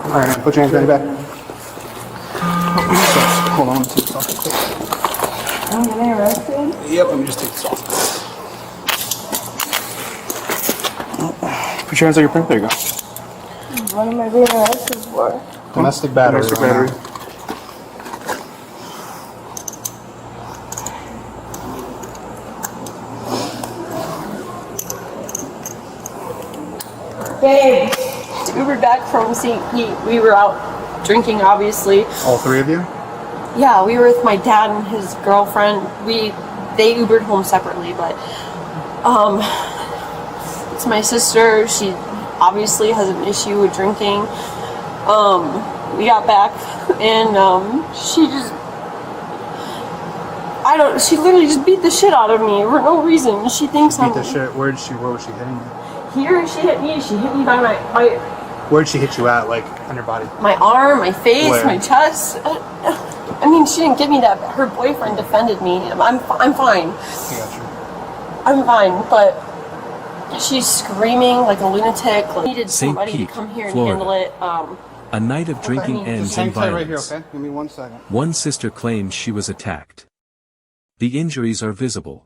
Alright, man, put your hands behind your back. Hold on, let me take this off real quick. I'm getting arrested? Yep, let me just take this off. Put your hands on your print. There you go. What am I being arrested for? Domestic battery. Domestic battery. Babe, Uber back from St. Pete. We were out drinking, obviously. All three of you? Yeah, we were with my dad and his girlfriend. They Ubered home separately, but it's my sister. She obviously has an issue with drinking. We got back and she literally just beat the shit out of me for no reason. She thinks I'm... Beat the shit? Where was she hitting you? Here, she hit me. She hit me by my Where'd she hit you at, like, on your body? my arm, my face, Where? my chest. I mean, she didn't give me that. Her boyfriend defended me. I'm fine. I got you. I'm fine, but she's screaming like a lunatic. Like, I needed St. somebody Pete, to come here and Florida. handle it. A night of drinking ends Just hang in tight right here, violence. okay? Give me 1 second. One sister claims she was attacked. The injuries are visible.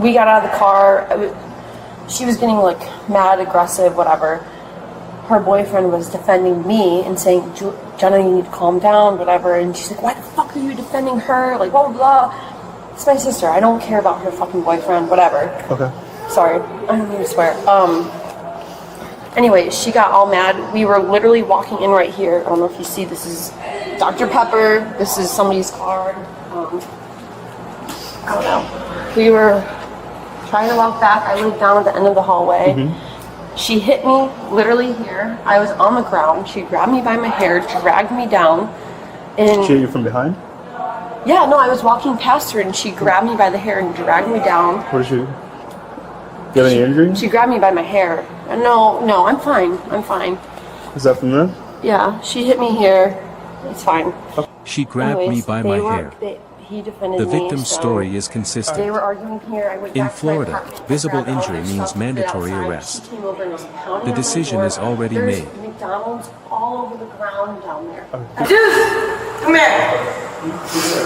We got out of the car. She was getting like mad, aggressive, whatever. Her boyfriend was defending me and saying, Jenna, you need to calm down, whatever. And she's like, why the fuck are you defending her? Like, blah, blah, blah. It's my sister. I don't care about her fucking boyfriend, whatever. Okay. Sorry, I don't mean to swear. Anyway, she got all mad. We were literally walking in right here. I don't know if you see, this is Dr. Pepper. This is somebody's car. I don't know. We were trying to walk back. I laid down at the end of the hallway. She hit me literally here. I was on the ground. She grabbed me by my hair, dragged me down. And She hit you from behind? yeah, no, I was walking past her and she grabbed me by the hair and dragged me down. What did you... Do you have any injuries? She grabbed me by my hair. No, I'm fine. I'm fine. Is that from there? Yeah, she hit me here. It's fine. She grabbed me by my hair. He defended The me, victim's so story is They consistent. were arguing here. I went In back to my Florida, apartment, visible grabbed all injury my means stuff, mandatory put it outside. arrest. She came over and was pounding The on my decision door. is already There's made. McDonald's all over the ground down there. Deuce, come here.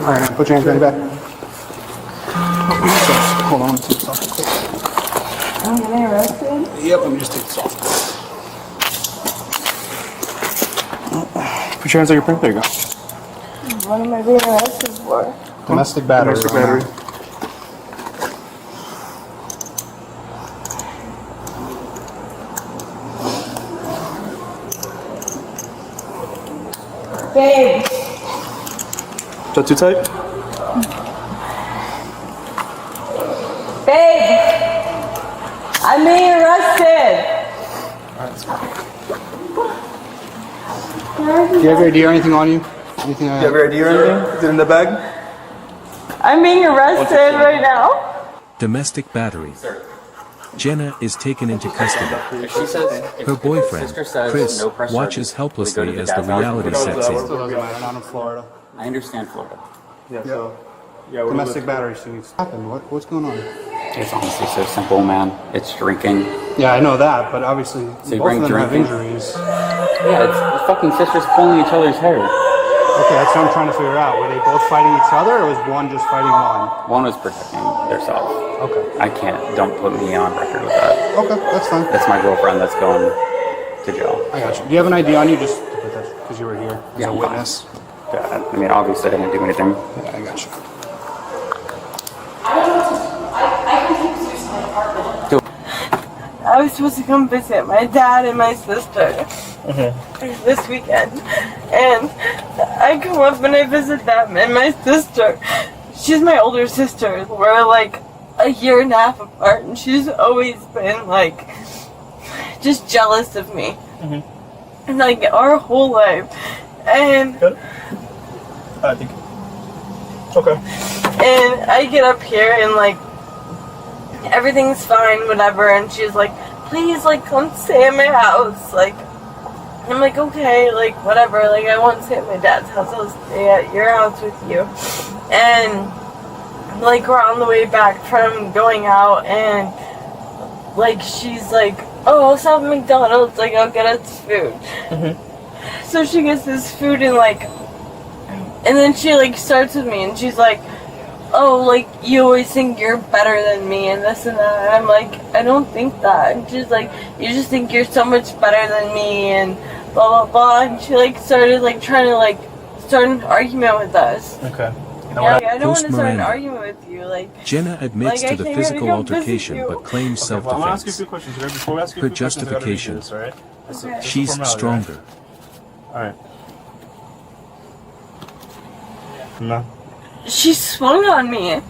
Alright, man, put your hands behind your back. Hold on, let me take this off real quick. I'm getting arrested? Yep, let me just take this off. Put your hands on your print. There you go. What am I being arrested for? Domestic battery. Domestic battery. Babe, Is that too tight? Babe, I'm being arrested. Do you have your ID or anything on you? Anything? Do you have your ID or anything? Is it in the bag? I'm being arrested right now. Domestic battery. Jenna is taken into custody. She says, Her boyfriend, sister says Chris, no press watches charges. We go to helplessly the as the gas house. reality sets Still in. doesn't matter, not in Florida. I understand Florida. Yeah, so... Yeah, we're Domestic battery needs to happen. What's going on? It's honestly so simple, man. It's drinking. Yeah, I know that, but obviously So you both bring of them have drinking? injuries. Yeah, it's the fucking sisters pulling each other's hair. Okay, that's what I'm trying to figure out. Were they both fighting each other, or was one just fighting one? One was protecting herself. Okay. I can't. Don't put me on record with that. Okay, that's fine. That's my girlfriend that's going to jail. I got you. Do you have an ID on you, just because you were here as Yeah, a I'm witness? Yeah, I mean, obviously I didn't do anything. Yeah, I got you. I can take you to my apartment. I was supposed to come visit my dad and my sister this weekend. And I come up and I visit them and my sister. She's my older sister. We're like a year and a half apart and she's always been like just jealous of me. And like our whole life. And Good? I think... Okay. And I get up here and like everything's fine, whatever, and she's like, please like come stay at my house, like I'm like, okay, like, whatever. Like, I won't stay at my dad's house. I'll stay at your house with you. And, like, we're on the way back from going out, and, like, she's like, oh, I'll stop at McDonald's. Like, I'll get us food. Mm-hmm. So she gets this food, and, like, and then she, like, starts with me, and she's like, oh, like, you always think you're better than me, and this and that. And I'm like, I don't think that. And she's like, you just think you're so much better than me, and blah, blah, blah. And she, like, started, like, trying to, like, start an argument with us. Okay. Yeah, I don't want to start an argument with you. Like, Jenna admits like, to the physical altercation but claims Well, I'm gonna ask you a self-defense. few questions. Right? Before we ask you a Her few questions, I gotta read you justification. this, all right? Okay. She's formality, stronger. Right? All right. No. she swung on me.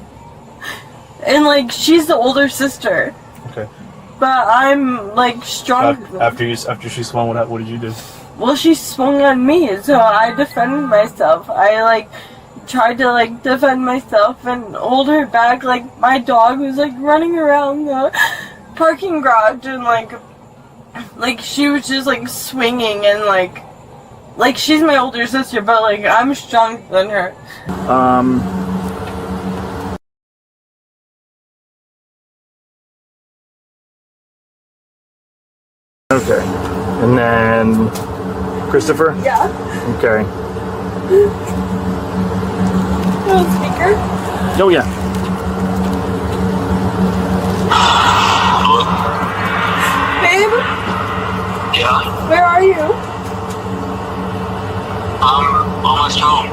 And, like, she's the older sister. Okay. But I'm, like, strong. After she swung, what did you do? Well, she swung on me, so I defended myself. I, like, tried to, like, defend myself and hold her back. Like, my dog was, like, running around the parking garage, and, like, she was just, like, swinging, and, like, she's my older sister, but, like, I'm stronger than her. Okay. And then Christopher? Yeah. Okay. On speaker? Oh yeah. Babe, Yeah, where are you? I'm almost home.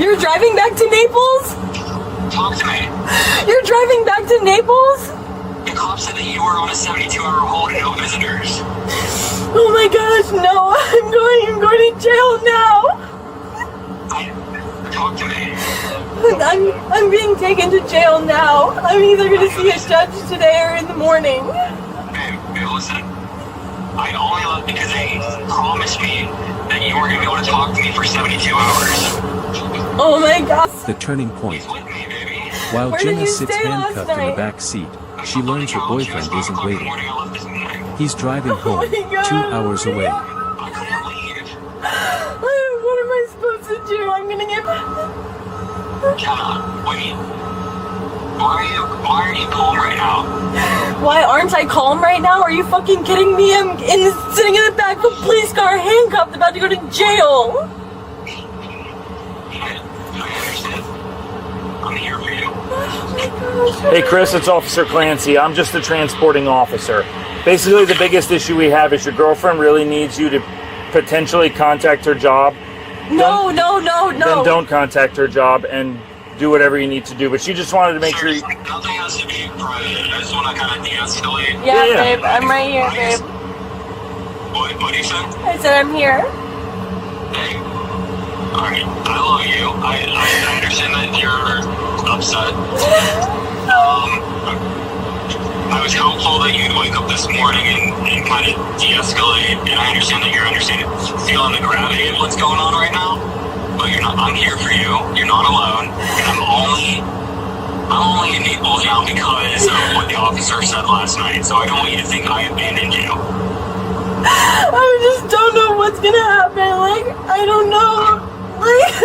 You're driving back to Naples? Talk to me. You're driving back to Naples? The cop said that you were on a 72-hour hold and no visitors. Oh my gosh, no, I'm going to jail now. Talk to me. I'm being taken to jail now. I'm either going to see a judge today or in the morning. Babe, listen. I only left because they promised me that you were going to be able to talk to me for 72 hours. Oh my god. The turning point. He's with me, baby. While Where did Jenna you sits stay last handcuffed in the night? back seat, I she slept on learns the her couch. It boyfriend was 5 isn't o'clock in the waiting. morning. I left this morning. He's driving home, my God. 2 hours away. I couldn't leave. What am I supposed to do? I'm going to get... Jenna, wait. Why are you calm right now? Why aren't I calm right now? Are you fucking kidding me? I'm sitting in the back of a police car, handcuffed, about to go to jail. I understand. I'm here for you. Hey Chris, it's Officer Clancy. I'm just the transporting officer. Basically, the biggest issue we have is your girlfriend really needs you to potentially contact her job. No. Then don't contact her job and do whatever you need to do. But she just wanted to make sure you... Nothing has to be private. I just want to kind of de-escalate. Yeah, Yeah. babe, I'm right here, babe. What do you say? I said I'm here. Hey. Alright, I love you. I understand that you're upset. I was hopeful that you'd wake up this morning and kind of de-escalate, and I understand that you're feeling the gravity of what's going on right now, but you're not. I'm here for you. You're not alone, and I'm only in Naples now because of what the officer said last night, so I don't want you to think I abandoned you. I just don't know what's gonna happen. Like, I don't know. Like,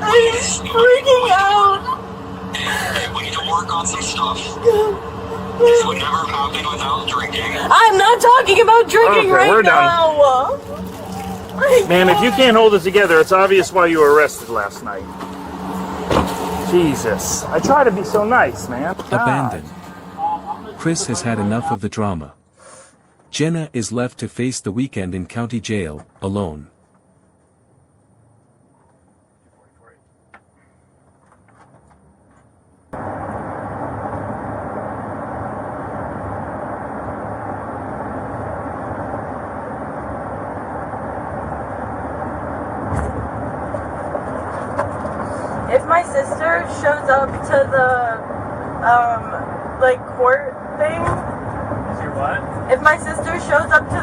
I'm freaking out. And we need to work on some stuff. This would never have happened without drinking. I'm not talking about drinking Okay, right we're done. now. Ma'am, if you can't hold it together, it's obvious why you were arrested last night. Jesus. I try to be so nice, man. God. Abandoned. Chris has had enough of the drama. Jenna is left to face the weekend in county jail, alone. If my sister shows up to the, like, court thing. Your what? If my sister shows up to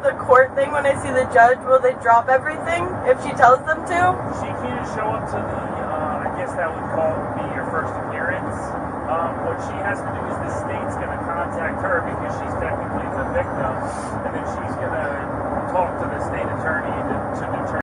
the court thing when I see the judge, will they drop everything if she tells them to? She can't show up to the, I guess that would be your first appearance. What she has to do is the state's going to contact her because she's technically the victim, and then she's going to talk to the state attorney to determine